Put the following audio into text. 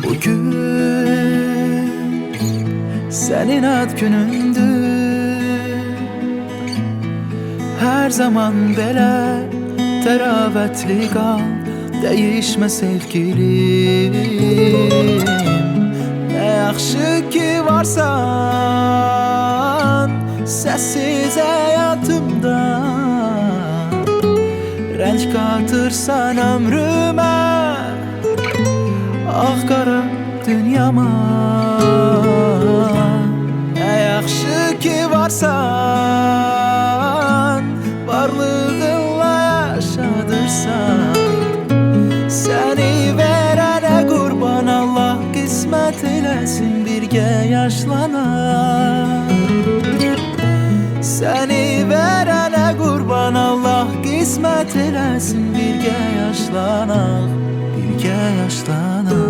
Bugün senin ad günündür. Her zaman belə təravətli qal, değişme sevgilim. Ne yaxşı ki varsan, sessiz hayatımda. Renk katırsan ömrüme, ah qara dünyama. Ne yaxşı ki varsan, varlığınla yaşadırsan. Seni verene kurban, Allah qismət eləsin birgə yaşlanar. Seni verene kurban, Allah qismət eləsin birgə yaşlanar, birgə yaşlanar.